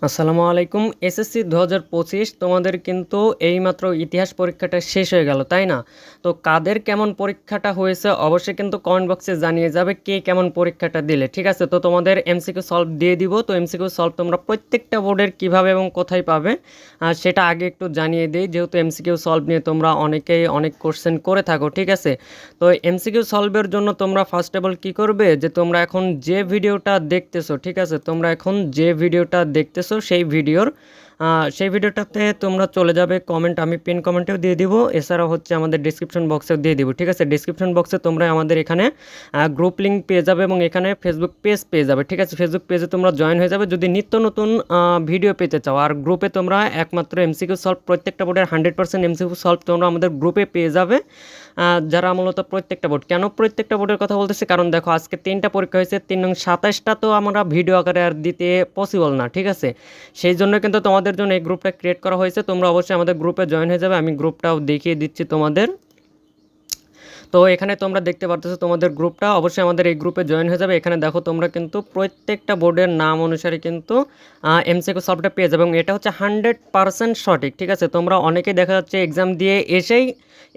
আসসালামু আলাইকুম। এসএসসি ২০২৫ তোমাদের কিন্তু এইমাত্র ইতিহাস পরীক্ষাটা শেষ হয়ে গেল, তাই না? তো কাদের কেমন পরীক্ষাটা হয়েছে অবশ্যই কিন্তু কমেন্ট বক্সে জানিয়ে যাবে কে কেমন পরীক্ষাটা দিলে, ঠিক আছে? তো তোমাদের এমসিকিউ সলভ দিয়ে দিব। তো এমসিকিউ সলভ তোমরা প্রত্যেকটা বোর্ডের কিভাবে এবং কোথায় পাবে সেটা আগে একটু জানিয়ে দিই, যেহেতু এমসিকিউ সলভ নিয়ে তোমরা অনেকেই অনেক কোশ্চেন করে থাকো, ঠিক আছে? তো এমসিকিউ সলভের জন্য তোমরা ফার্স্ট অফ অল কী করবে, যে তোমরা এখন যে ভিডিওটা দেখতেছো, ঠিক আছে? তোমরা এখন যে ভিডিওটা দেখতেছো সেই ভিডিওটাতে তোমরা চলে যাবে, কমেন্ট আমি পিন কমেন্টেও দিয়ে দিব, এছাড়াও হচ্ছে আমাদের ডিসক্রিপশন বক্সেও দিয়ে দিব, ঠিক আছে? ডিসক্রিপশন বক্সে তোমরা আমাদের এখানে গ্রুপ লিঙ্ক পেয়ে যাবে এবং এখানে ফেসবুক পেজ পেয়ে যাবে, ঠিক আছে? ফেসবুক পেজে তোমরা জয়েন হয়ে যাবে যদি নিত্য নতুন ভিডিও পেতে চাও। আর গ্রুপে তোমরা একমাত্র এমসিকিউ সলভ প্রত্যেকটা বোর্ডের 100% এমসিকিউ সলভ তোমরা আমাদের গ্রুপে পেয়ে যাবে। যারা মূলত প্রত্যেকটা বোর্ড, কেন প্রত্যেকটা বোর্ডের কথা বলতেছি, কারণ দেখো আজকে 3টা পরীক্ষা হয়েছে, 3 নং 27টা তো আমরা ভিডিও আকারে আর দিতে পসিবল না, ঠিক আছে? সেই জন্য কিন্তু তোমাদের জন্য এই গ্রুপটা ক্রিয়েট করা হয়েছে। তোমরা অবশ্যই আমাদের গ্রুপে জয়েন হয়ে যাবে, আমি গ্রুপটাও দেখিয়ে দিচ্ছি তোমাদের। তো এখানে তোমরা দেখতে পারতেছো তোমাদের গ্রুপটা, অবশ্যই আমাদের এই গ্রুপে জয়েন হয়ে যাবে। এখানে দেখো তোমরা কিন্তু প্রত্যেকটা বোর্ডের নাম অনুসারে কিন্তু এমসিকিউ সলভটা পেয়ে যাবে এবং এটা হচ্ছে 100% সঠিক, ঠিক আছে? তোমরা অনেকেই দেখা যাচ্ছে এক্সাম দিয়ে এসেই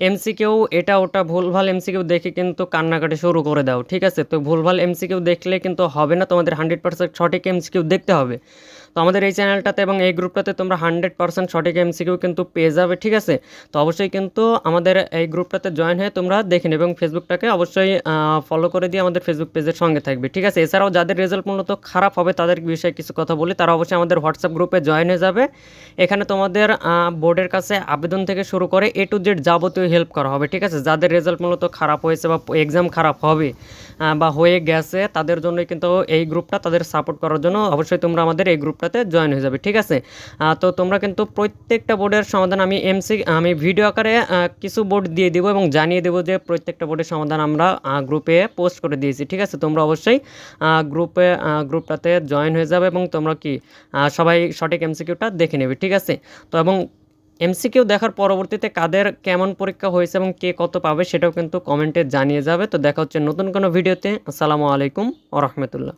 এমসিকিউ এটা ওটা ভুলভাল এমসিকিউ দেখে কিন্তু কান্নাকাটি শুরু করে দাও, ঠিক আছে? তো ভুলভাল এমসিকিউ দেখলে কিন্তু হবে না, তোমাদের 100% সঠিক এমসিকিউ দেখতে হবে। তো আমাদের এই চ্যানেলটাতে এবং এই গ্রুপটাতে তোমরা 100% সঠিক এমসিকিউ কিন্তু পেয়ে যাবে, ঠিক আছে? তো অবশ্যই কিন্তু আমাদের এই গ্রুপটাতে জয়েন হয়ে তোমরা দেখে নেবে এবং ফেসবুকটাকে অবশ্যই ফলো করে দিয়ে আমাদের ফেসবুক পেজের সঙ্গে থাকবে, ঠিক আছে? এছাড়াও যাদের রেজাল্ট মূলত খারাপ হবে তাদের বিষয়ে কিছু কথা বলি, তারা অবশ্যই আমাদের হোয়াটসঅ্যাপ গ্রুপে জয়েন হয়ে যাবে। এখানে তোমাদের বোর্ডের কাছে আবেদন থেকে শুরু করে এ টু জেড যাবতীয় হেল্প করা হবে, ঠিক আছে? যাদের রেজাল্ট মূলত খারাপ হয়েছে বা এক্সাম খারাপ হবে বা হয়ে গেছে তাদের জন্যই কিন্তু এই গ্রুপটা, তাদের সাপোর্ট করার জন্য অবশ্যই তোমরা আমাদের এই গ্রুপটাতে জয়েন হয়ে যাবে, ঠিক আছে? তো তোমরা কিন্তু প্রত্যেকটা বোর্ডের সমাধান আমি ভিডিও আকারে কিছু বোর্ড দিয়ে দেবো এবং জানিয়ে দেবো যে প্রত্যেকটা বোর্ডের সমাধান আমরা গ্রুপে পোস্ট করে দিয়েছি, ঠিক আছে? তোমরা অবশ্যই গ্রুপটাতে জয়েন হয়ে যাবে এবং তোমরা কি সবাই সঠিক এমসিকিউটা দেখে নেবে, ঠিক আছে? তো এবং এমসিকিউ দেখার পরবর্তীতে কাদের কেমন পরীক্ষা হয়েছে এবং কে কত পাবে সেটাও কিন্তু কমেন্টে জানিয়ে যাবে। তো দেখা হচ্ছে নতুন কোনো ভিডিওতে। আসসালামু আলাইকুম ওয়া রাহমাতুল্লাহ।